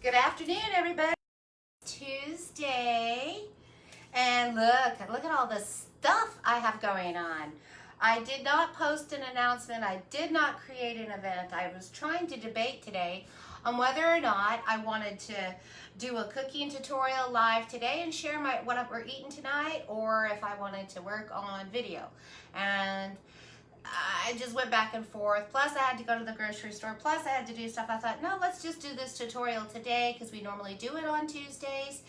Good afternoon, everybody. Tuesday, and look at all the stuff I have going on. I did not post an announcement. I did not create an event. I was trying to debate today on whether or not I wanted to do a cooking tutorial live today and share what we're eating tonight, or if I wanted to work on video. And I just went back and forth. Plus I had to go to the grocery store. Plus I had to do stuff. I thought, no, let's just do this tutorial today because we normally do it on Tuesdays.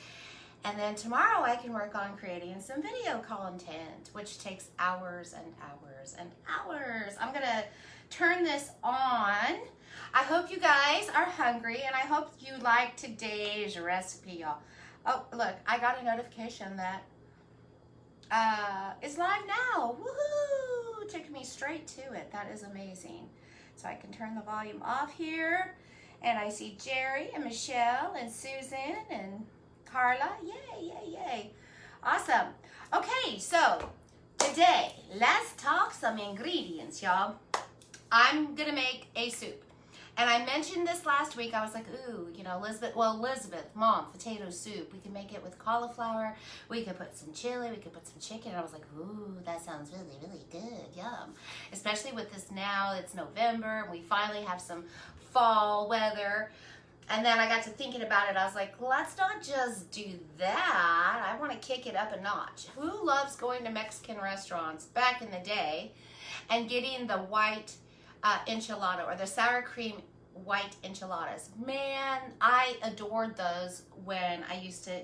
And then tomorrow I can work on creating some video content, which takes hours and hours and hours. I'm going to turn this on. I hope you guys are hungry, and I hope you like today's recipe, y'all. Oh, look, I got a notification that it's live now. Woohoo! Took me straight to it. That is amazing. So I can turn the volume off here, and I see Jerry and Michelle and Susan and Carla. Yay, yay, yay. Awesome. Okay, so today, let's talk some ingredients, y'all. I'm gonna make a soup. And I mentioned this last week. I was like, ooh, you know, Elizabeth, Mom, potato soup. We can make it with cauliflower. We could put some chili. We could put some chicken. And I was like, ooh, that sounds really, really good. Yum. Especially with this now, it's November, and we finally have some fall weather. And then I got to thinking about it. I was like, let's not just do that. I want to kick it up a notch. Who loves going to Mexican restaurants back in the day and getting the white enchilada or the sour cream white enchiladas? Man, I adored those when I used to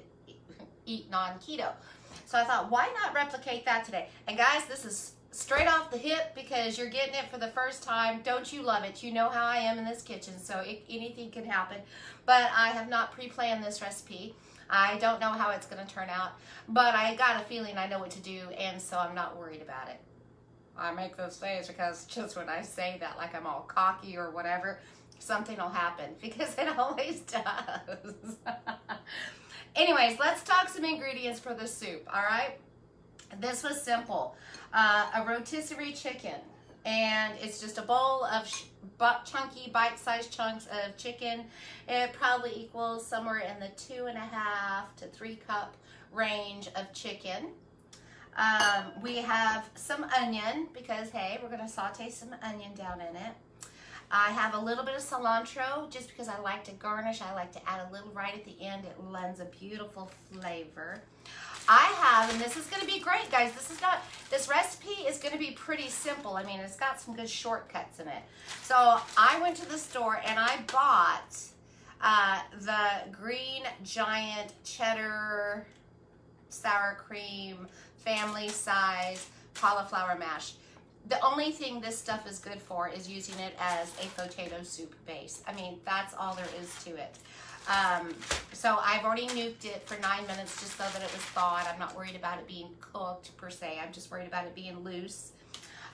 eat non-keto. So I thought, why not replicate that today? And guys, this is straight off the hip because you're getting it for the first time. Don't you love it? You know how I am in this kitchen, so anything can happen. But I have not pre-planned this recipe. I don't know how it's going to turn out, but I got a feeling I know what to do, and so I'm not worried about it. I make those face because just when I say that, like I'm all cocky or whatever, something will happen, because it always does. Anyways, let's talk some ingredients for the soup, all right? This was simple. A rotisserie chicken, and it's just a bowl of chunky bite-sized chunks of chicken. It probably equals somewhere in the 2.5 to 3 cup range of chicken. We have some onion because, hey, we're going to saute some onion down in it. I have a little bit of cilantro just because I like to garnish. I like to add a little right at the end. It lends a beautiful flavor. I have, and this is going to be great, guys. This recipe is going to be pretty simple. I mean, it's got some good shortcuts in it. So I went to the store and I bought the Green Giant Cheddar sour cream family size cauliflower mash. The only thing this stuff is good for is using it as a potato soup base. I mean, that's all there is to it. So I've already nuked it for 9 minutes just so that it was thawed. I'm not worried about it being cooked per se. I'm just worried about it being loose.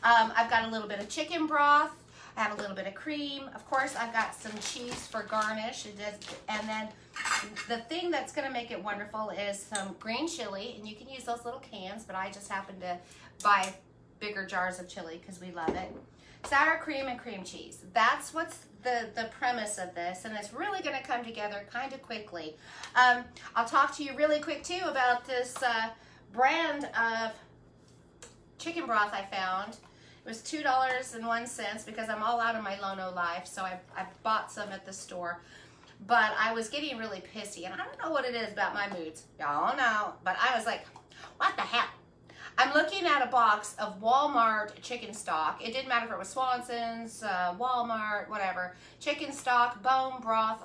I've got a little bit of chicken broth. I have a little bit of cream. Of course, I've got some cheese for garnish. And then the thing that's going to make it wonderful is some green chili. And you can use those little cans, but I just happen to buy bigger jars of chili because we love it. Sour cream and cream cheese. That's what's the premise of this, and it's really going to come together kind of quickly. I'll talk to you really quick too about this brand of chicken broth I found. It was $2.01 because I'm all out of my Lono life, so I bought some at the store. But I was getting really pissy, and I don't know what it is about my moods. Y'all know, but I was like, what the hell? I'm looking at a box of Walmart chicken stock. It didn't matter if it was Swanson's, Walmart, whatever. Chicken stock, bone broth,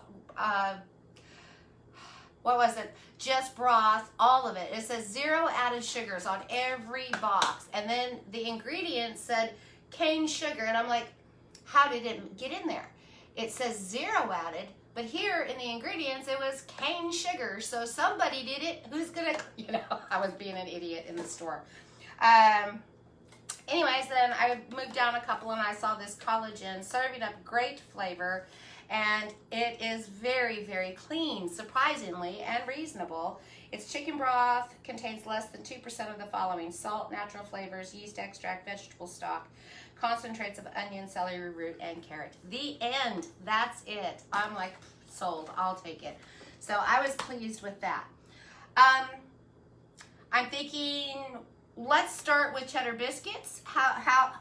what was it? Just broth, all of it. It says 0 added sugars on every box. And then the ingredients said cane sugar. And I'm like, how did it get in there? It says 0 added, but here in the ingredients, it was cane sugar. So somebody did it. Who's gonna, you know, I was being an idiot in the store. Anyways, then I moved down a couple and I saw this collagen serving up great flavor. And it is very, very clean, surprisingly, and reasonable. It's chicken broth, contains less than 2% of the following: salt, natural flavors, yeast extract, vegetable stock, concentrates of onion, celery root, and carrot. The end. That's it. I'm like sold. I'll take it. So I was pleased with that. I'm thinking, let's start with cheddar biscuits.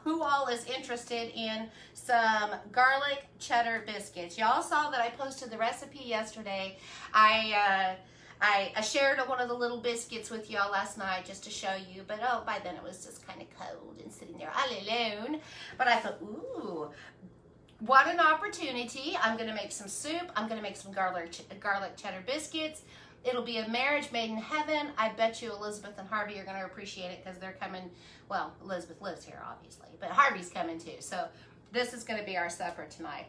Who all is interested in some garlic cheddar biscuits? Y'all saw that I posted the recipe yesterday. I shared one of the little biscuits with y'all last night just to show you, but oh, by then it was just kind of cold and sitting there all alone. But I thought, ooh, what an opportunity. I'm gonna make some soup. I'm gonna make some garlic cheddar biscuits. It'll be a marriage made in heaven. I bet you Elizabeth and Harvey are going to appreciate it because they're coming. Well, Elizabeth lives here, obviously, but Harvey's coming too. So this is going to be our supper tonight.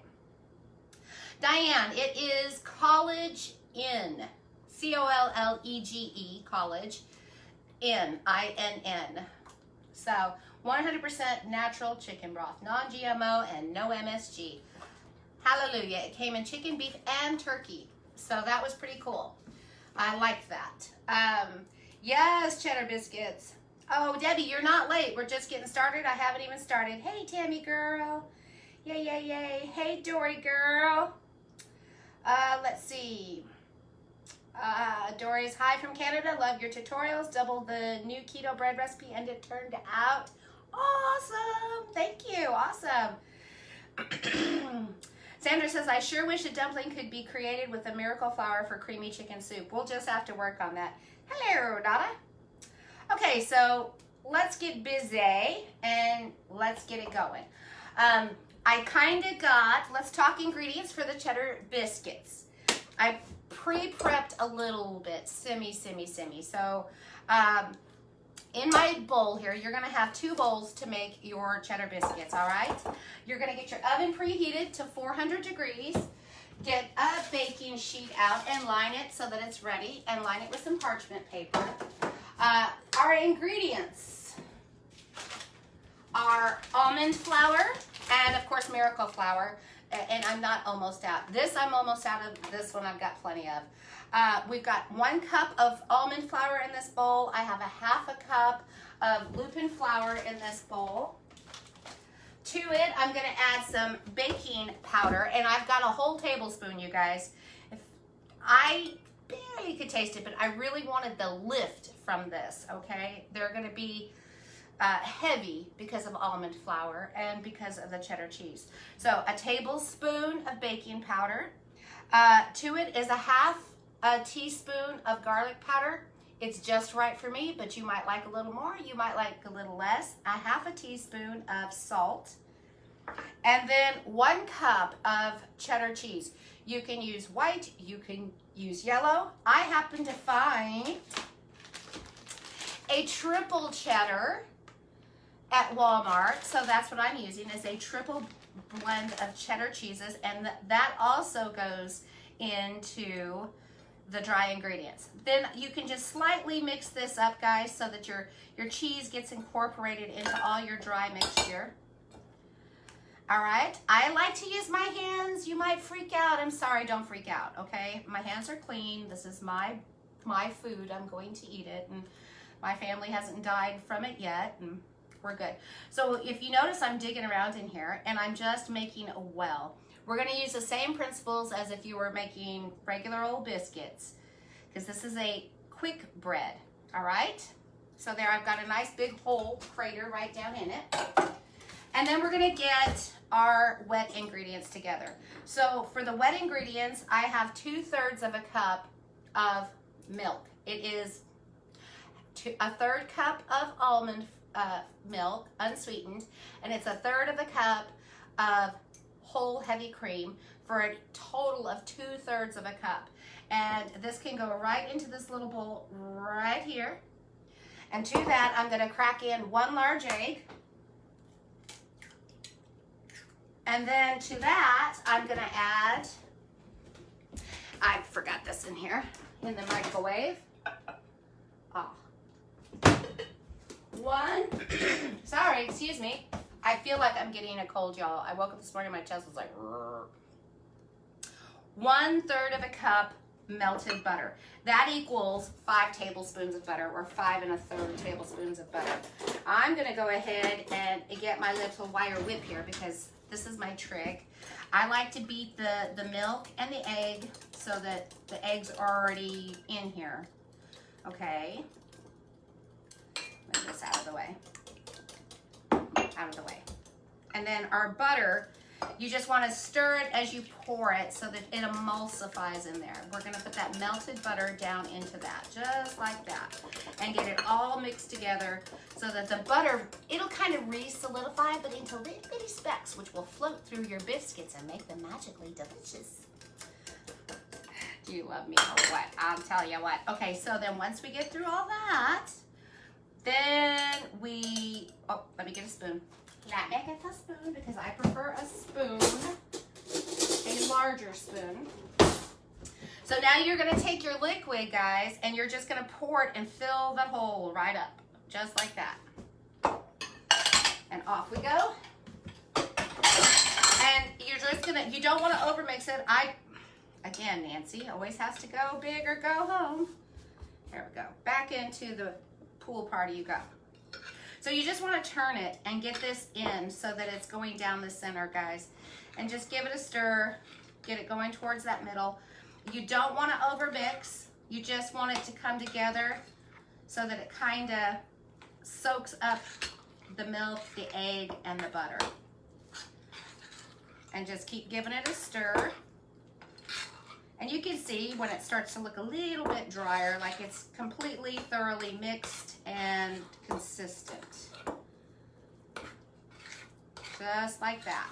Diane, it is College Inn. C-O-L-L-E-G-E, College Inn, I-N-N. So 100% natural chicken broth, non-GMO and no MSG. Hallelujah. It came in chicken, beef, and turkey. So that was pretty cool. I like that. Yes, cheddar biscuits. Oh, Debbie, you're not late. We're just getting started. I haven't even started. Hey, Tammy girl. Yay, yay, yay. Hey, Dory girl. Let's see. Dory's hi from Canada. Love your tutorials. Double the new keto bread recipe and it turned out awesome. Thank you. Awesome. Sandra says, I sure wish a dumpling could be created with a miracle flour for creamy chicken soup. We'll just have to work on that. Hello, Donna. Okay, so let's get busy and let's get it going. I kind of got, let's talk ingredients for the cheddar biscuits. I pre-prepped a little bit, semi. So in my bowl here, you're gonna have 2 bowls to make your cheddar biscuits, all right? You're gonna get your oven preheated to 400 degrees, get a baking sheet out and line it so that it's ready, and line it with some parchment paper. Our ingredients are almond flour and of course miracle flour, and I'm not almost out. This I'm almost out of, this one I've got plenty of. We've got 1 cup of almond flour in this bowl. I have a 1/2 cup of lupin flour in this bowl. To it, I'm gonna add some baking powder, and I've got a whole tablespoon, you guys. I barely could taste it, but I really wanted the lift from this, okay? They're gonna be heavy because of almond flour and because of the cheddar cheese. So a tablespoon of baking powder. To it is a 1/2 teaspoon of garlic powder. It's just right for me, but you might like a little more, you might like a little less. A 1/2 teaspoon of salt. And then 1 cup of cheddar cheese. You can use white, you can use yellow. I happen to find a triple cheddar at Walmart, so that's what I'm using, is a triple blend of cheddar cheeses, and that also goes into the dry ingredients. Then you can just slightly mix this up, guys, so that your cheese gets incorporated into all your dry mixture. All right, I like to use my hands. You might freak out. I'm sorry, don't freak out, okay? My hands are clean. This is my food. I'm going to eat it, and my family hasn't died from it yet, and we're good. So if you notice, I'm digging around in here, and I'm just making a well. We're gonna use the same principles as if you were making regular old biscuits, because this is a quick bread, all right? So there, I've got a nice big hole crater right down in it. And then we're gonna get our wet ingredients together. So for the wet ingredients, I have 2/3 of a cup of milk. It is a 1/3 cup of almond milk, unsweetened, and it's a 1/3 of a cup of whole heavy cream for a total of 2/3 of a cup. And this can go right into this little bowl right here. And to that, I'm gonna crack in 1 large egg. And then to that, I'm gonna add, I forgot this in here, in the microwave. Oh. 1, sorry, excuse me. I feel like I'm getting a cold, y'all. I woke up this morning, my chest was like, 1/3 of a cup melted butter. That equals 5 tablespoons of butter, or 5 1/3 tablespoons of butter. I'm gonna go ahead and get my little wire whip here because this is my trick. I like to beat the milk and the egg so that the eggs are already in here. Okay. Move this out of the way. Out of the way. And then our butter, you just want to stir it as you pour it so that it emulsifies in there. We're going to put that melted butter down into that, just like that, and get it all mixed together so that the butter, it'll kind of re-solidify, but into little bitty specks, which will float through your biscuits and make them magically delicious. Do you love me or what? I'll tell you what. Okay, so then once we get through all that, then we, oh, let me get a spoon. Let me get a spoon because I prefer a spoon, a larger spoon. So now you're gonna take your liquid, guys, and you're just gonna pour it and fill the hole right up, just like that. And off we go. And you're just gonna, you don't wanna overmix it. Again, Nancy always has to go big or go home. There we go, back into the pool party you go. So you just want to turn it and get this in so that it's going down the center, guys. And just give it a stir, get it going towards that middle. You don't want to overmix. You just want it to come together so that it kind of soaks up the milk, the egg, and the butter. And just keep giving it a stir. And you can see when it starts to look a little bit drier, like it's completely thoroughly mixed and consistent. Just like that.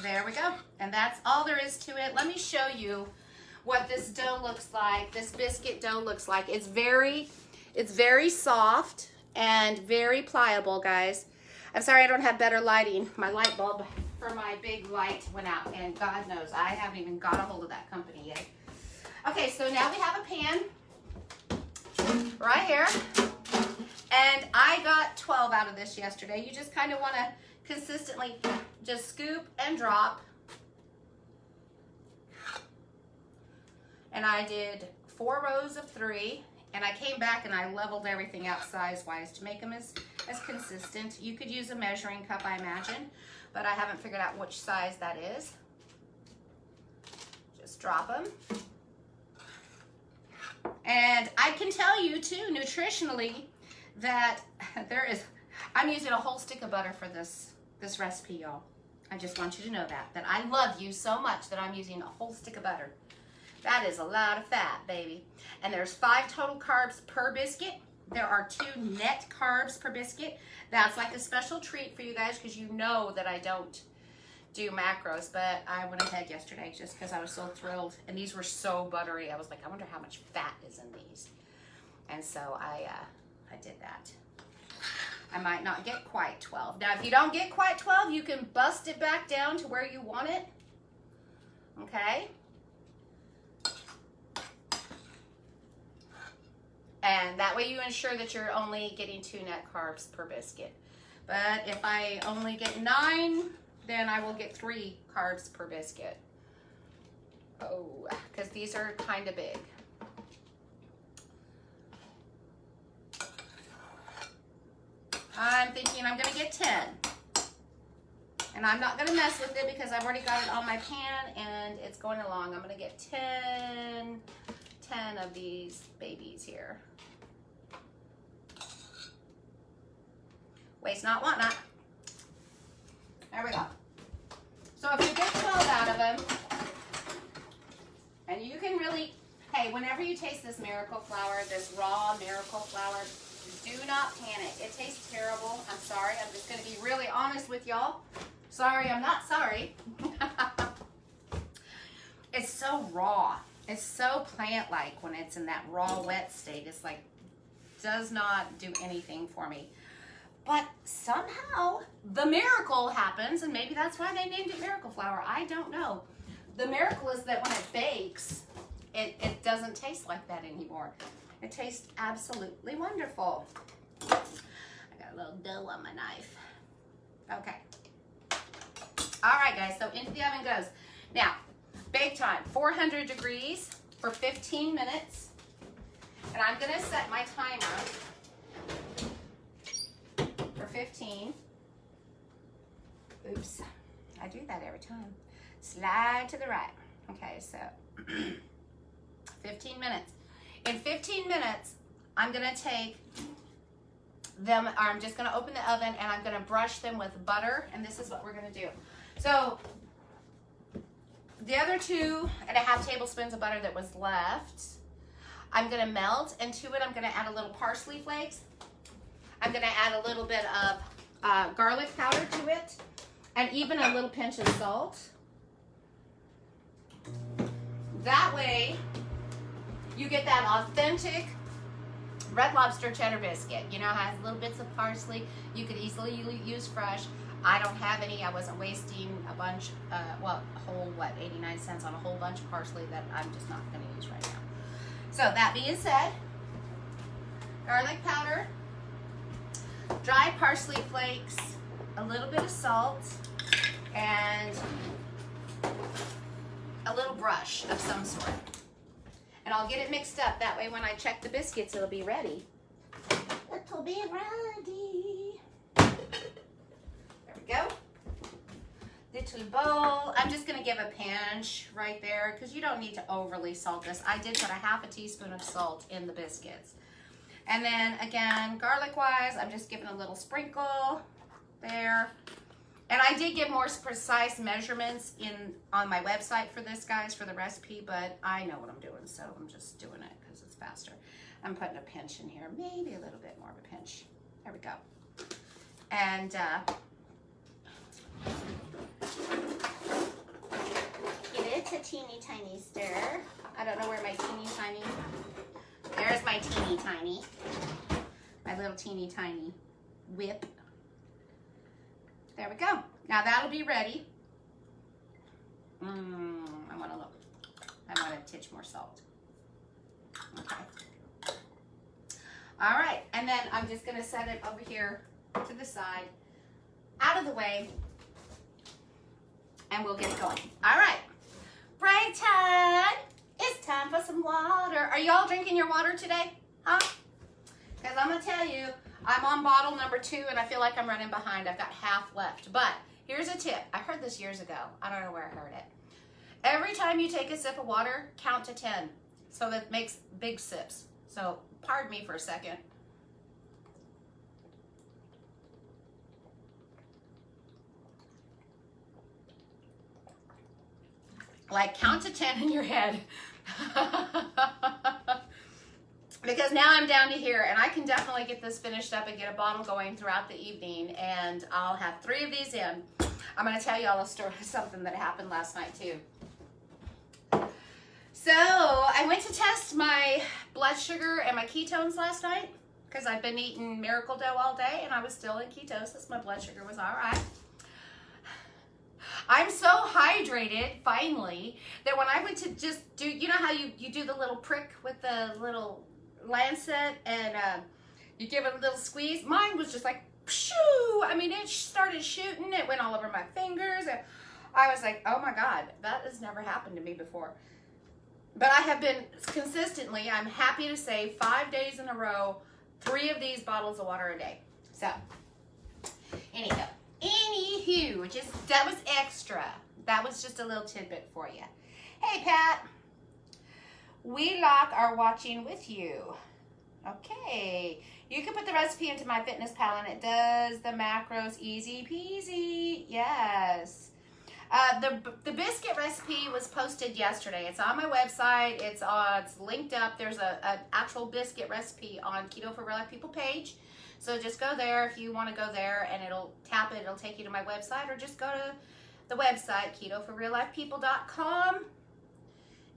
There we go. And that's all there is to it. Let me show you what this dough looks like. This biscuit dough looks like. It's very soft and very pliable, guys. I'm sorry I don't have better lighting. My light bulb for my big light went out, and God knows I haven't even got a hold of that company yet. Okay, so now we have a pan right here, and I got 12 out of this yesterday. You just kind of want to consistently just scoop and drop. And I did 4 rows of 3, and I came back and I leveled everything out size-wise to make them as consistent. You could use a measuring cup, I imagine, but I haven't figured out which size that is. Just drop them. And I can tell you too, nutritionally, that I'm using a whole stick of butter for this recipe, y'all. I just want you to know that I love you so much that I'm using a whole stick of butter. That is a lot of fat, baby. And there's 5 total carbs per biscuit. There are 2 net carbs per biscuit. That's like a special treat for you guys because you know that I don't do macros, but I went ahead yesterday just because I was so thrilled. And these were so buttery. I was like, I wonder how much fat is in these. And so I did that. I might not get quite 12. Now, if you don't get quite 12, you can bust it back down to where you want it. Okay? And that way you ensure that you're only getting 2 net carbs per biscuit. But if I only get 9, then I will get 3 carbs per biscuit. Oh, because these are kind of big. I'm thinking I'm going to get 10. And I'm not going to mess with it because I've already got it on my pan and it's going along. I'm going to get 10 of these babies here. Waste not, want not. There we go. So if you get 12 out of them, and you can really, hey, whenever you taste this miracle flour, this raw miracle flour, do not panic. It tastes terrible. I'm sorry. I'm just going to be really honest with y'all. Sorry, I'm not sorry. It's so raw. It's so plant-like when it's in that raw, wet state. It's like, does not do anything for me. But somehow the miracle happens, and maybe that's why they named it miracle flour. I don't know. The miracle is that when it bakes, it doesn't taste like that anymore. It tastes absolutely wonderful. I got a little dough on my knife. Okay. All right, guys, so into the oven goes. Now, bake time, 400 degrees for 15 minutes. And I'm gonna set my timer for 15. Oops, I do that every time. Slide to the right. Okay, so 15 minutes. In 15 minutes, I'm gonna take them, or I'm just gonna open the oven and I'm gonna brush them with butter, and this is what we're gonna do. So the other 2.5 tablespoons of butter that was left, I'm gonna melt, and to it I'm gonna add a little parsley flakes. I'm gonna add a little bit of garlic powder to it, and even a little pinch of salt. That way, you get that authentic Red Lobster cheddar biscuit. You know, it has little bits of parsley. You could easily use fresh. I don't have any. I wasn't wasting a bunch, well, a whole, 89 cents on a whole bunch of parsley that I'm just not going to use right now. So that being said, garlic powder, dry parsley flakes, a little bit of salt, and a little brush of some sort. And I'll get it mixed up. That way when I check the biscuits, it'll be ready. It'll be ready. There we go. Little bowl. I'm just going to give a pinch right there because you don't need to overly salt this. I did put a ½ teaspoon of salt in the biscuits. And then again, garlic-wise, I'm just giving a little sprinkle there. And I did give more precise measurements on my website for this, guys, for the recipe, but I know what I'm doing, so I'm just doing it because it's faster. I'm putting a pinch in here, maybe a little bit more of a pinch. There we go. And give it a teeny tiny stir. I don't know where my teeny tiny, there's my teeny tiny, my little teeny tiny whip. There we go. Now that'll be ready. I want a titch more salt. Okay. All right, and then I'm just gonna set it over here to the side, out of the way, and we'll get it going. All right, break time. It's time for some water. Are y'all drinking your water today? Huh? Because I'm gonna tell you, I'm on bottle number 2 and I feel like I'm running behind. I've got half left. But here's a tip. I heard this years ago. I don't know where I heard it. Every time you take a sip of water, count to 10. So that makes big sips. So pardon me for a second. Like count to 10 in your head. Because now I'm down to here, and I can definitely get this finished up and get a bottle going throughout the evening, and I'll have 3 of these in. I'm going to tell you all a story, something that happened last night too. So I went to test my blood sugar and my ketones last night because I've been eating Miracle Dough all day, and I was still in ketosis. My blood sugar was all right. I'm so hydrated, finally, that when I went to just do, you know how you do the little prick with the little lancet and you give it a little squeeze? Mine was just like, shoo! I mean, it started shooting. It went all over my fingers. And I was like, oh my God, that has never happened to me before. But I have been consistently, I'm happy to say, 5 days in a row, 3 of these bottles of water a day. So, anywho, that was extra. That was just a little tidbit for you. Hey, Pat. We lock are watching with you. Okay. You can put the recipe into MyFitnessPal and it does the macros easy peasy. Yes. The biscuit recipe was posted yesterday. It's on my website. It's linked up. There's an actual biscuit recipe on Keto for Real Life People page. So just go there if you want to go there, and it'll take you to my website, or just go to the website, ketoforreallifepeople.com,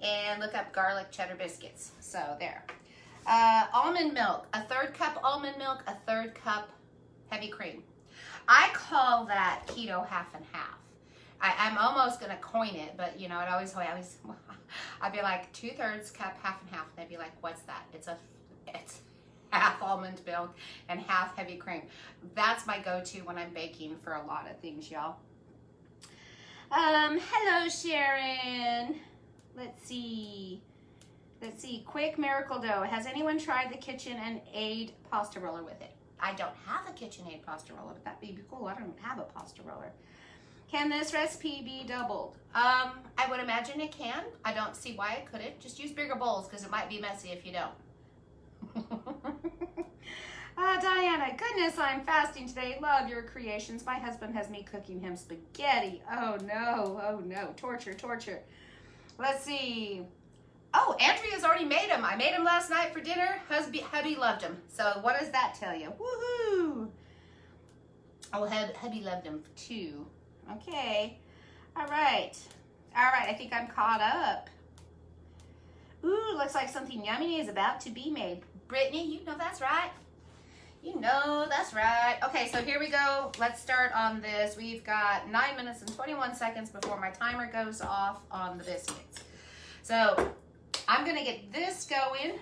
and look up garlic cheddar biscuits. So there. Almond milk, a 1/3 cup almond milk, a 1/3 cup heavy cream. I call that keto half and half. I'm almost going to coin it, but you know, I'd be like 2/3 cup, half and half. They'd be like, what's that? It's half almond milk and half heavy cream. That's my go-to when I'm baking for a lot of things, y'all. Hello, Sharon. Let's see. Quick Miracle Dough. Has anyone tried the KitchenAid pasta roller with it? I don't have a KitchenAid pasta roller, but that'd be cool. I don't have a pasta roller. Can this recipe be doubled? I would imagine it can. I don't see why it couldn't. Just use bigger bowls because it might be messy if you don't. Diana, goodness, I'm fasting today. Love your creations. My husband has me cooking him spaghetti. Oh no, torture, torture. Let's see. Oh, Andrea's already made them. I made them last night for dinner. Hubby loved them. So what does that tell you? Woohoo! Oh, hubby loved them too. Okay. All right. I think I'm caught up. Ooh, looks like something yummy is about to be made. Brittany, you know that's right. You know that's right. Okay, so here we go. Let's start on this. We've got 9 minutes and 21 seconds before my timer goes off on the biscuits. So I'm gonna get this going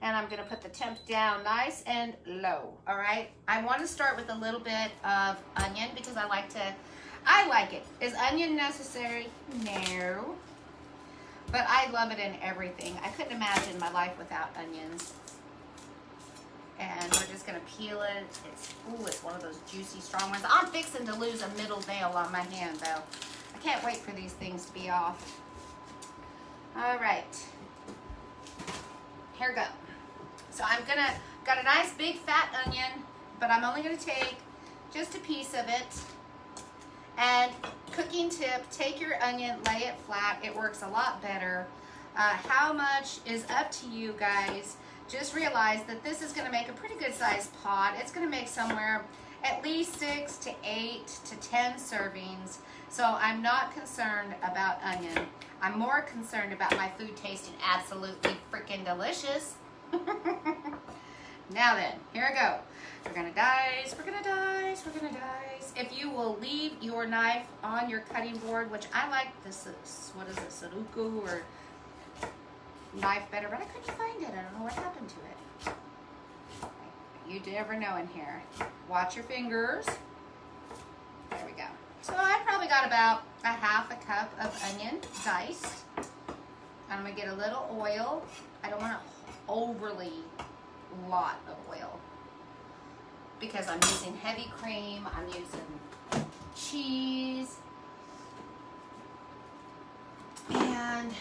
and I'm gonna put the temp down nice and low, all right? I wanna start with a little bit of onion because I like it. Is onion necessary? No. But I love it in everything. I couldn't imagine my life without onions. And we're just gonna peel it. It's one of those juicy, strong ones. I'm fixing to lose a middle nail on my hand though. I can't wait for these things to be off. All right, here we go. So got a nice big fat onion, but I'm only gonna take just a piece of it. And cooking tip, take your onion, lay it flat. It works a lot better. How much is up to you guys. Just realize that this is gonna make a pretty good sized pot. It's gonna make somewhere at least 6 to 8 to 10 servings. So I'm not concerned about onion. I'm more concerned about my food tasting absolutely freaking delicious. Now then, here we go. We're gonna dice. If you will leave your knife on your cutting board, which I like this, what is it, Sudoku or knife better, but I couldn't find it. I don't know what happened to it. You never know in here. Watch your fingers. There we go. So I probably got about a half a cup of onion diced. I'm gonna get a little oil. I don't want an overly lot of oil because I'm using heavy cream. I'm using cheese. And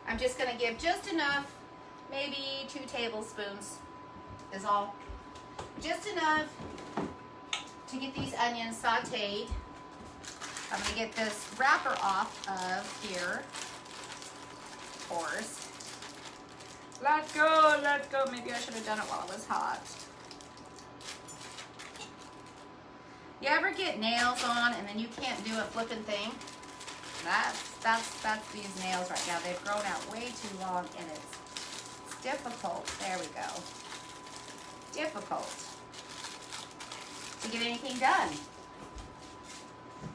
I'm just gonna give just enough, maybe 2 tablespoons is all. Just enough to get these onions sauteed. I'm gonna get this wrapper off of here, of course. Let go. Maybe I should have done it while it was hot. You ever get nails on and then you can't do a flipping thing? That's these nails right now. They've grown out way too long and it's difficult. There we go. Difficult to get anything done.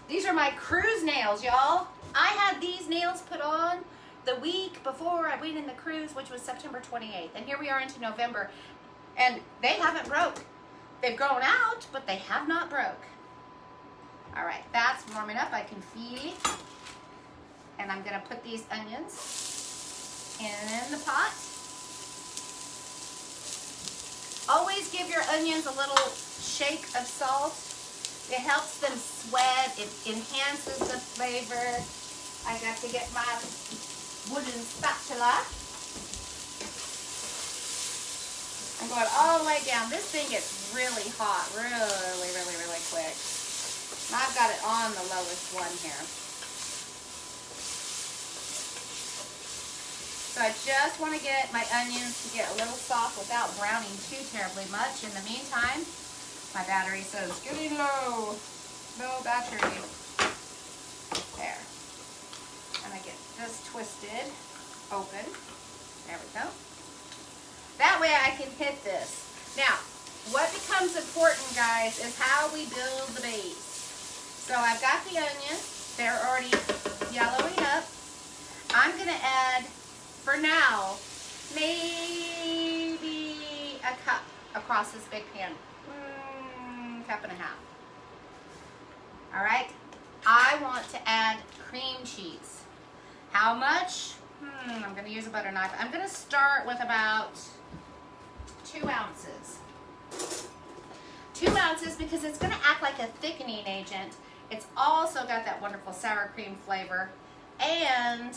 These are my cruise nails, y'all. I had these nails put on the week before I went in the cruise, which was September 28th. And here we are into November, and they haven't broke. They've grown out, but they have not broke. All right, that's warming up. I can feel it. And I'm gonna put these onions in the pot. Always give your onions a little shake of salt. It helps them sweat. It enhances the flavor. I got to get my wooden spatula. I'm going all the way down. This thing gets really hot, really quick. And I've got it on the lowest one here. So I just want to get my onions to get a little soft without browning too terribly much. In the meantime, my battery says getting low. Low battery. There. And I get this twisted open. There we go. That way I can hit this. Now, what becomes important, guys, is how we build the base. So I've got the onions. They're already yellowing up. I'm going to add, for now, maybe a cup across this big pan. Cup and a half. All right. I want to add cream cheese. How much? I'm going to use a butter knife. I'm going to start with about 2 ounces. 2 2 ounces because it's going to act like a thickening agent. It's also got that wonderful sour cream flavor, and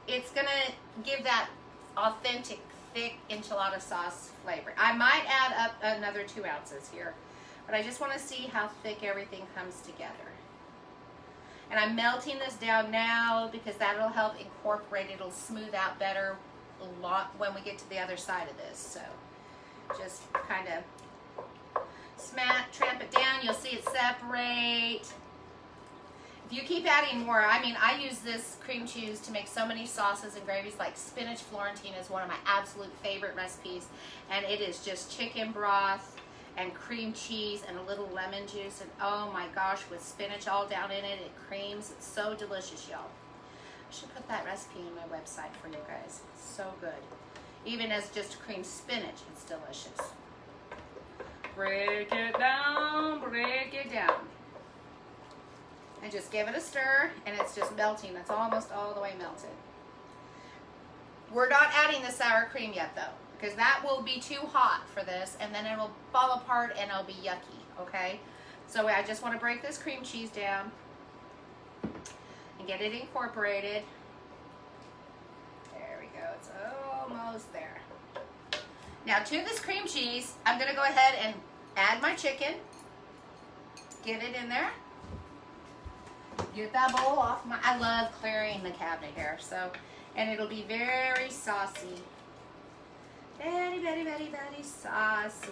it's going to give that authentic, thick enchilada sauce flavor. I might add up another 2 ounces here, but I just want to see how thick everything comes together. And I'm melting this down now because that'll help incorporate. It'll smooth out better a lot when we get to the other side of this. So just kind of tramp it down. You'll see it separate. If you keep adding more, I mean, I use this cream cheese to make so many sauces and gravies. Like Spinach Florentine is one of my absolute favorite recipes, and it is just chicken broth and cream cheese and a little lemon juice, and oh my gosh, with spinach all down in it, it creams. It's so delicious, y'all. I should put that recipe on my website for you guys. It's so good. Even as just cream spinach, it's delicious. Break it down, break it down. And just give it a stir, and it's just melting. It's almost all the way melted. We're not adding the sour cream yet, though, because that will be too hot for this, and then it will fall apart and it'll be yucky, okay? So I just want to break this cream cheese down and get it incorporated. There we go. It's almost there. Now, to this cream cheese, I'm going to go ahead and add my chicken. Get it in there. Get that bowl off my, I love clearing the cabinet here, so, and it'll be very saucy. Very, very, very, very saucy.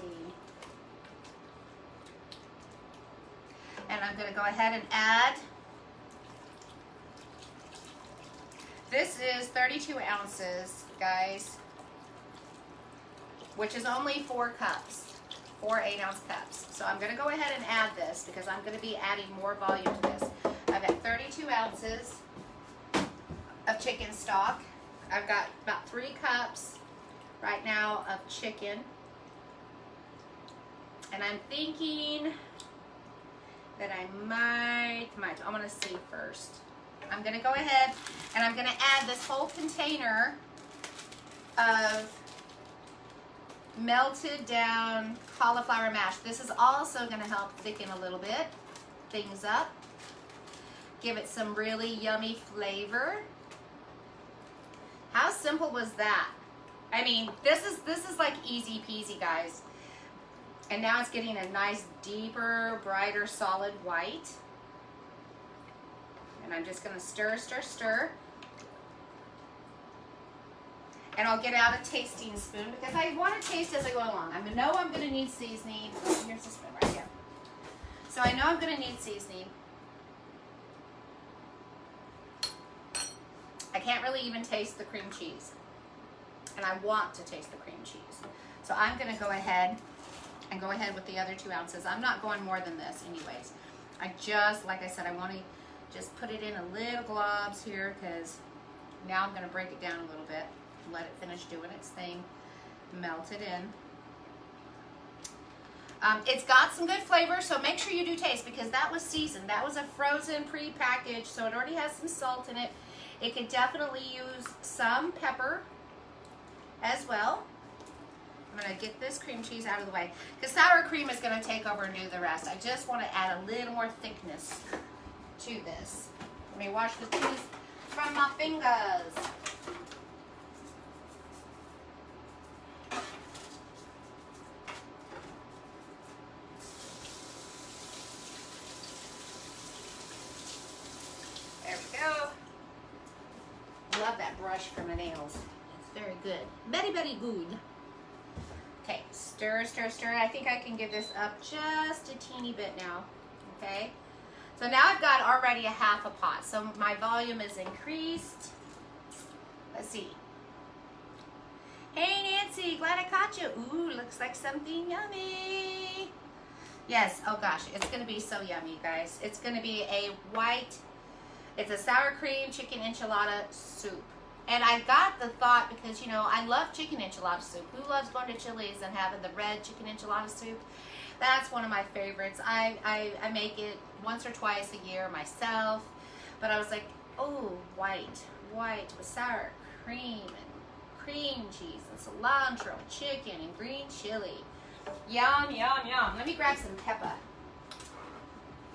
And I'm going to go ahead and add, this is 32 ounces, guys, which is only 4 cups, 4 8-ounce cups. So I'm going to go ahead and add this because I'm going to be adding more volume to this. I've got 32 ounces of chicken stock. I've got about 3 cups right now of chicken. And I'm thinking that I might, I'm going to see first. I'm going to go ahead and I'm going to add this whole container of melted down cauliflower mash. This is also going to help thicken a little bit things up. Give it some really yummy flavor. How simple was that? I mean, this is like easy peasy, guys. And now it's getting a nice, deeper, brighter, solid white. And I'm just going to stir, stir, stir. And I'll get out a tasting spoon because I want to taste as I go along. I know I'm going to need seasoning. Here's the spoon right here. So I know I'm going to need seasoning. I can't really even taste the cream cheese. And I want to taste the cream cheese. So I'm going to go ahead with the other 2 ounces. I'm not going more than this anyways. I just, like I said, I want to just put it in a little globs here because now I'm going to break it down a little bit. Let it finish doing its thing. Melt it in. It's got some good flavor, so make sure you do taste because that was seasoned. That was a frozen pre-packaged, so it already has some salt in it. It could definitely use some pepper as well. I'm going to get this cream cheese out of the way because sour cream is going to take over and do the rest. I just want to add a little more thickness to this. Let me wash the cheese from my fingers. There we go. Love that brush for my nails. It's very good. Very, very good. Okay, stir, stir, stir. I think I can give this up just a teeny bit now. Okay. So now I've got already a half a pot. So my volume is increased. Let's see. Hey Nancy, glad I caught you. Ooh, looks like something yummy. Yes, oh gosh, it's gonna be so yummy, guys. It's gonna be a white, it's a sour cream chicken enchilada soup. And I got the thought because, you know, I love chicken enchilada soup. Who loves going to Chili's and having the red chicken enchilada soup? That's one of my favorites. I make it once or twice a year myself. But I was like, oh, white with sour cream and cream cheese and cilantro, chicken, and green chili. Yum, yum, yum. Let me grab some pepper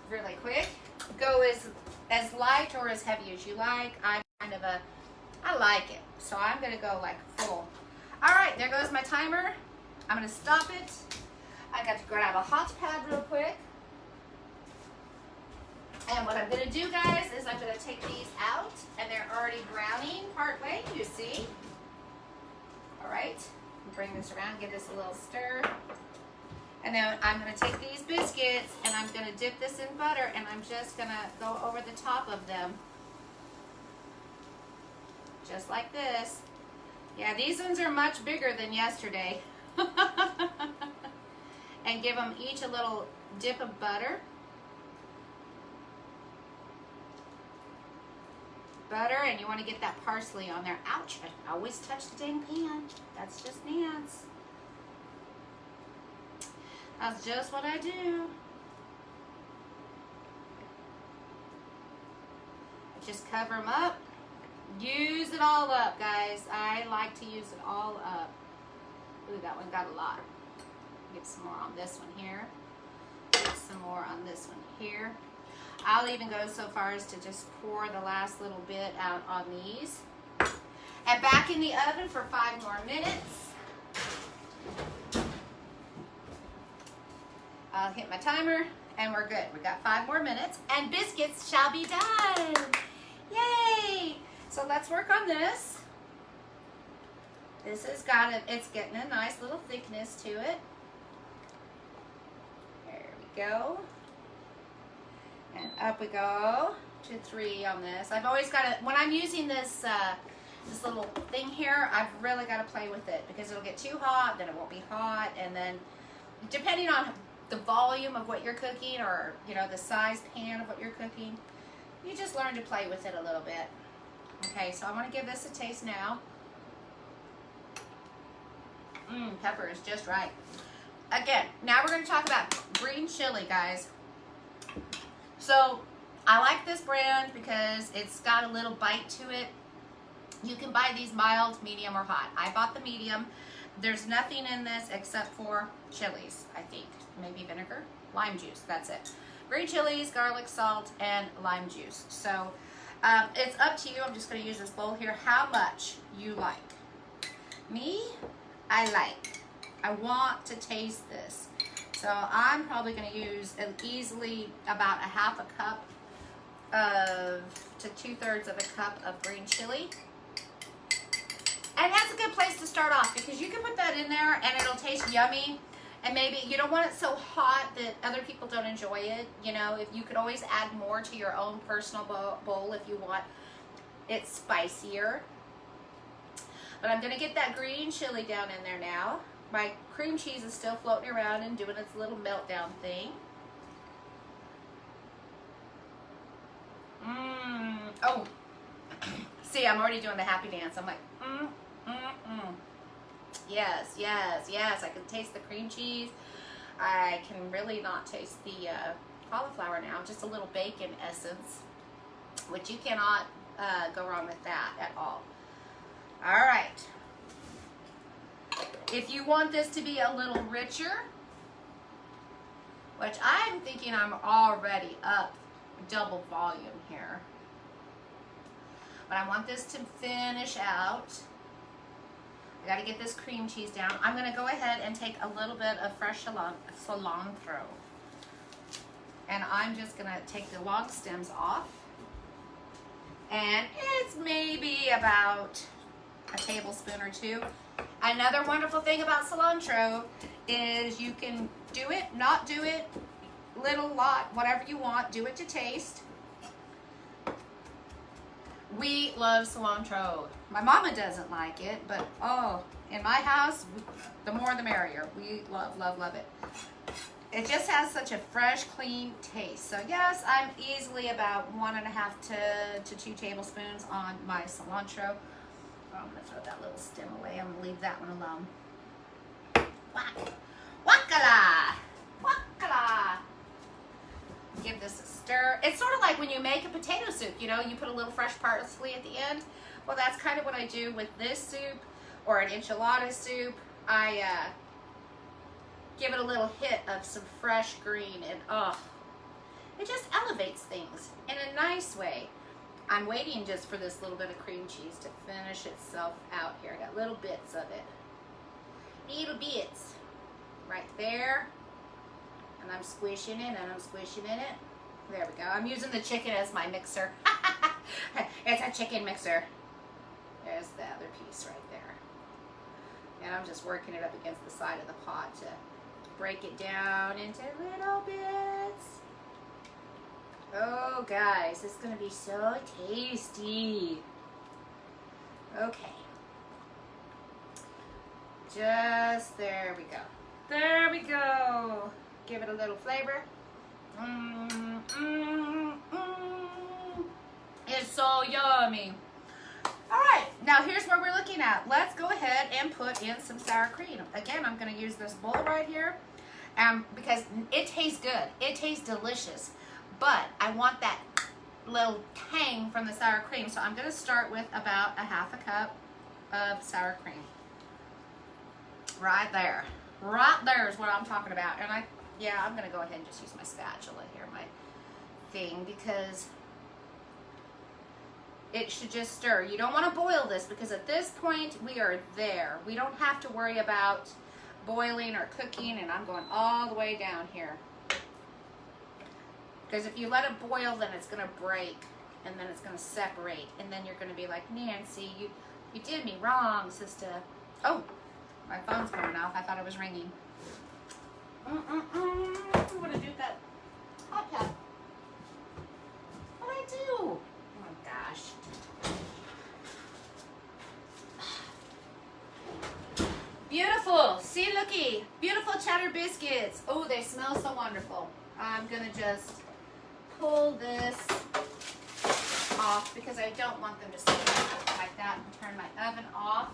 really quick. Go as light or as heavy as you like. I like it. So I'm going to go like full. All right, there goes my timer. I'm going to stop it. I got to grab a hot pad real quick. And what I'm going to do, guys, is I'm going to take these out, and they're already browning partway, you see. All right, bring this around, give this a little stir. And then I'm going to take these biscuits, and I'm going to dip this in butter, and I'm just going to go over the top of them. Just like this. Yeah, these ones are much bigger than yesterday. And give them each a little dip of butter. Butter, and you want to get that parsley on there. Ouch, I always touch the dang pan. That's just Nance. That's just what I do. Just cover them up. Use it all up, guys. I like to use it all up. Ooh, that one got a lot. Get some more on this one here. Get some more on this one here. I'll even go so far as to just pour the last little bit out on these. And back in the oven for 5 more minutes. I'll hit my timer and we're good. We got 5 more minutes and biscuits shall be done. Yay! So let's work on this. This has got it, it's getting a nice little thickness to it. There we go. And up we go to 3 on this. I've always got to, when I'm using this this little thing here, I've really got to play with it because it'll get too hot, then it won't be hot, and then depending on the volume of what you're cooking or, you know, the size pan of what you're cooking, you just learn to play with it a little bit. Okay, so I want to give this a taste now. Pepper is just right. Again, now we're going to talk about green chili, guys. So I like this brand because it's got a little bite to it. You can buy these mild, medium, or hot. I bought the medium. There's nothing in this except for chilies, I think. Maybe vinegar, lime juice, that's it. Green chilies, garlic, salt, and lime juice. So it's up to you. I'm just going to use this bowl here. How much you like. Me, I want to taste this. So I'm probably going to use easily about a half a cup to 2/3 of a cup of green chili. And that's a good place to start off because you can put that in there and it'll taste yummy. And maybe you don't want it so hot that other people don't enjoy it. You know, if you could always add more to your own personal bowl if you want it spicier. But I'm going to get that green chili down in there now. My cream cheese is still floating around and doing its little meltdown thing. Oh, see, I'm already doing the happy dance. I'm like, Yes, yes, yes. I can taste the cream cheese. I can really not taste the cauliflower now. Just a little bacon essence, which you cannot go wrong with that at all. All right. If you want this to be a little richer, which I'm thinking I'm already up double volume here, but I want this to finish out. I got to get this cream cheese down. I'm going to go ahead and take a little bit of fresh cilantro. And I'm just going to take the long stems off. And it's maybe about a tablespoon or 2. Another wonderful thing about cilantro is you can do it, not do it, little, lot, whatever you want. Do it to taste. We love cilantro. My mama doesn't like it, but oh, in my house, the more the merrier. We love, love, love it. It just has such a fresh, clean taste. So yes, I'm easily about 1.5 to 2 tablespoons on my cilantro. Oh, I'm gonna throw that little stem away. I'm gonna leave that one alone. Whack. Wakala! Wakala! Give this a stir. It's sort of like when you make a potato soup, you know, you put a little fresh parsley at the end. Well, that's kind of what I do with this soup. or an enchilada soup, I give it a little hit of some fresh green, and oh, it just elevates things in a nice way. I'm waiting just for this little bit of cream cheese to finish itself out here. I got little bits of it. Little bits. Right there. And I'm squishing it, and I'm squishing it. There we go. I'm using the chicken as my mixer. It's a chicken mixer. There's the other piece right there. And I'm just working it up against the side of the pot to break it down into little bits. Oh, guys, it's going to be so tasty. Okay. Just there we go. There we go. Give it a little flavor. It's so yummy. All right, now here's what we're looking at. Let's go ahead and put in some sour cream. Again, I'm going to use this bowl right here because it tastes good. It tastes delicious. But I want that little tang from the sour cream. So I'm going to start with about a half a cup of sour cream. Right there. Right there is what I'm talking about. And I'm going to go ahead and just use my spatula here, my thing, because it should just stir. You don't want to boil this because at this point we are there. We don't have to worry about boiling or cooking, and I'm going all the way down here. Because if you let it boil, then it's going to break, and then it's going to separate, and then you're going to be like, Nancy, you did me wrong, sister. Oh, my phone's going off. I thought it was ringing. I want to do that hot pot. What'd I do? Oh my gosh. Beautiful. See, looky. Beautiful cheddar biscuits. Oh, they smell so wonderful. I'm going to just pull this off because I don't want them to stay like that, and turn my oven off.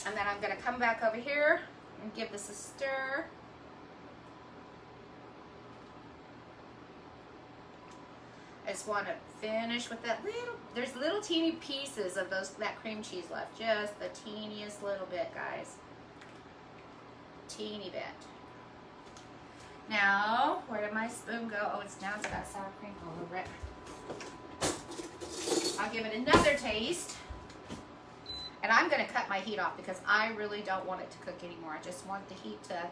And then I'm going to come back over here and give this a stir. I just want to finish with that there's little teeny pieces of that cream cheese left. Just the teeniest little bit, guys. Teeny bit. Now, where did my spoon go? Oh, now it's got sour cream all over it. I'll give it another taste. And I'm going to cut my heat off because I really don't want it to cook anymore. I just want the heat to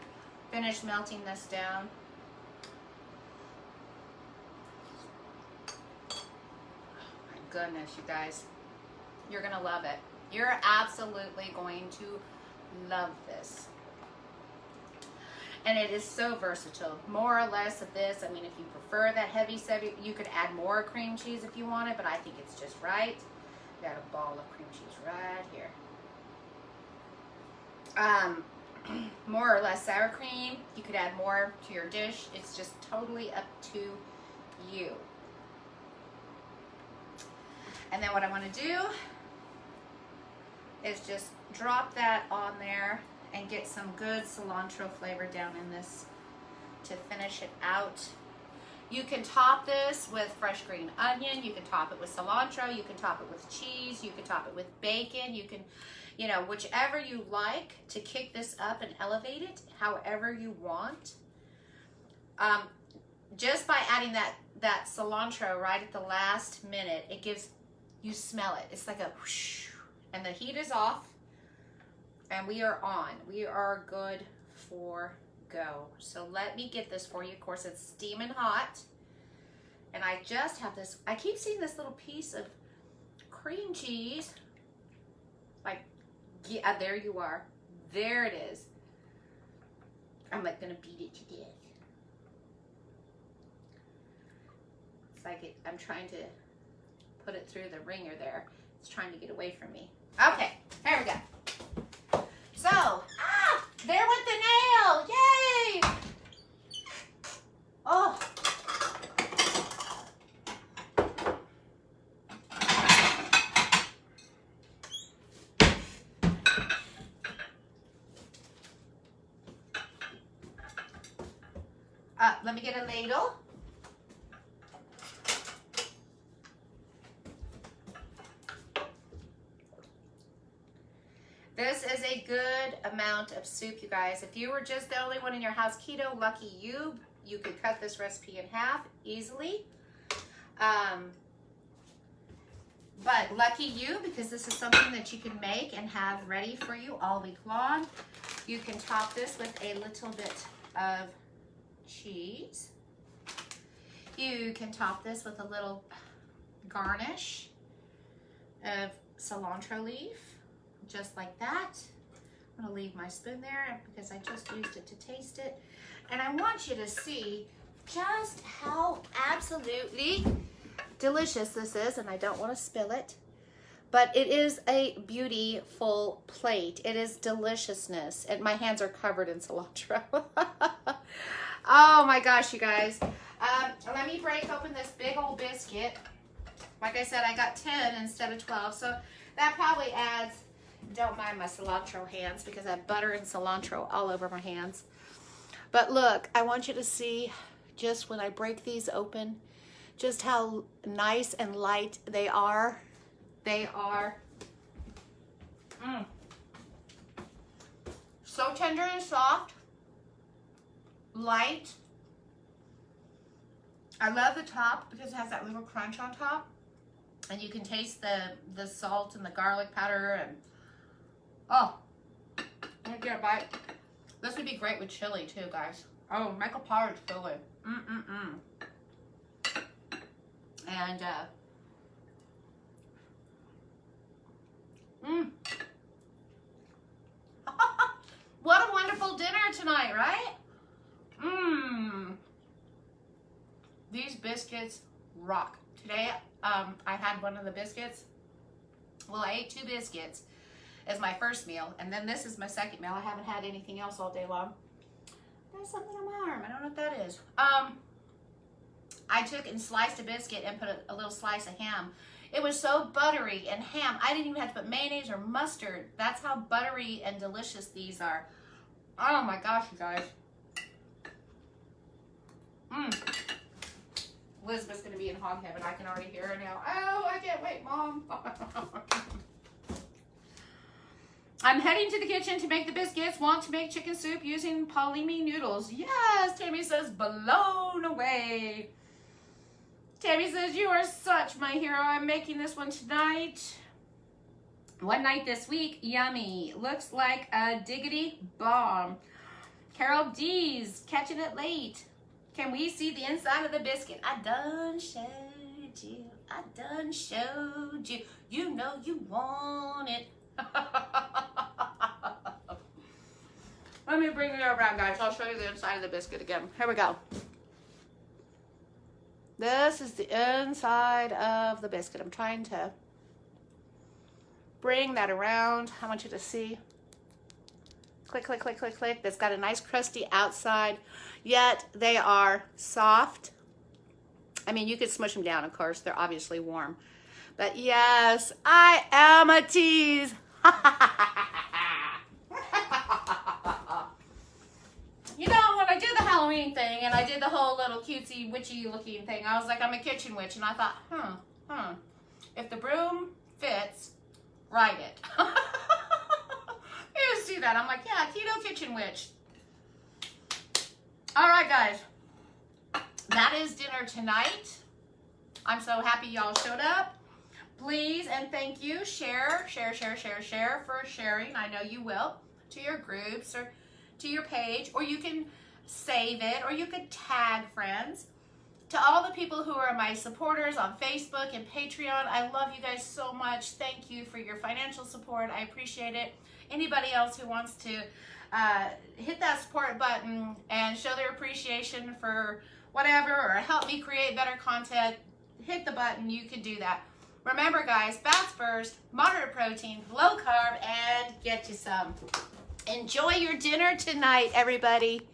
finish melting this down. Oh my goodness, you guys. You're going to love it. You're absolutely going to love this. And it is so versatile. More or less of this. I mean, if you prefer that heavy, you could add more cream cheese if you want it, but I think it's just right. Got a ball of cream cheese right here. More or less sour cream. You could add more to your dish. It's just totally up to you. And then what I want to do is just drop that on there and get some good cilantro flavor down in this to finish it out. You can top this with fresh green onion. You can top it with cilantro. You can top it with cheese. You can top it with bacon. You can, whichever you like to kick this up and elevate it however you want. Just by adding that cilantro right at the last minute, it gives, you smell it. It's like a whoosh, and the heat is off, and we are on. We are good for go. So let me get this for you. Of course, it's steaming hot, and I just have this, I keep seeing this little piece of cream cheese, like, yeah, there you are, there it is. I'm like gonna beat it to death. It's like I'm trying to put it through the ringer there. It's trying to get away from me. Okay, here we go. So, there went the nail! Yay! Oh. Let me get a ladle. This is a good amount of soup, you guys. If you were just the only one in your house keto, lucky you. You could cut this recipe in half easily. But lucky you, because this is something that you can make and have ready for you all week long. You can top this with a little bit of cheese. You can top this with a little garnish of cilantro leaf, just like that. I'm gonna leave my spoon there because I just used it to taste it. And I want you to see just how absolutely delicious this is, and I don't want to spill it, but it is a beautiful plate. It is deliciousness, and my hands are covered in cilantro. Oh my gosh, you guys. Let me break open this big old biscuit. Like I said, I got 10 instead of 12, so that probably adds, don't mind my cilantro hands because I have butter and cilantro all over my hands. But look, I want you to see just when I break these open, just how nice and light they are. They are so tender and soft, light. I love the top because it has that little crunch on top, and you can taste the salt and the garlic powder, and oh, I'm gonna get a bite. This would be great with chili too, guys. Oh, make a porridge chili. And what a wonderful dinner tonight, right? These biscuits rock. Today, I had one of the biscuits. Well, I ate 2 biscuits as my first meal, and then this is my second meal. I haven't had anything else all day long. There's something on my arm. I don't know what that is. I took and sliced a biscuit and put a little slice of ham. It was so buttery and ham. I didn't even have to put mayonnaise or mustard. That's how buttery and delicious these are. Oh my gosh, you guys. Elizabeth's gonna be in hog heaven. I can already hear her now. Oh, I can't wait, Mom. I'm heading to the kitchen to make the biscuits. Want to make chicken soup using Paulimi noodles. Yes, Tammy says, blown away. Tammy says, you are such my hero. I'm making this one tonight. One night this week. Yummy. Looks like a diggity bomb. Carol D's catching it late. Can we see the inside of the biscuit? I done showed you. I done showed you. You know you want it. Let me bring it around, guys. I'll show you the inside of the biscuit again. Here we go. This is the inside of the biscuit. I'm trying to bring that around. I want you to see. Click, click, click, click, click. That's got a nice crusty outside, yet they are soft. I mean, you could smush them down, of course. They're obviously warm. But yes, I am a tease. You know, when I did the Halloween thing and I did the whole little cutesy witchy looking thing, I was like, I'm a kitchen witch. And I thought, if the broom fits, write it. You see that? I'm like, yeah, keto kitchen witch. All right, guys. That is dinner tonight. I'm so happy y'all showed up. Please and thank you. Share for sharing. I know you will. To your groups or to your page. Or you can save it. Or you could tag friends. To all the people who are my supporters on Facebook and Patreon, I love you guys so much. Thank you for your financial support. I appreciate it. Anybody else who wants to hit that support button and show their appreciation for whatever or help me create better content, hit the button. You can do that. Remember, guys, fast first, moderate protein, low carb, and get you some. Enjoy your dinner tonight, everybody.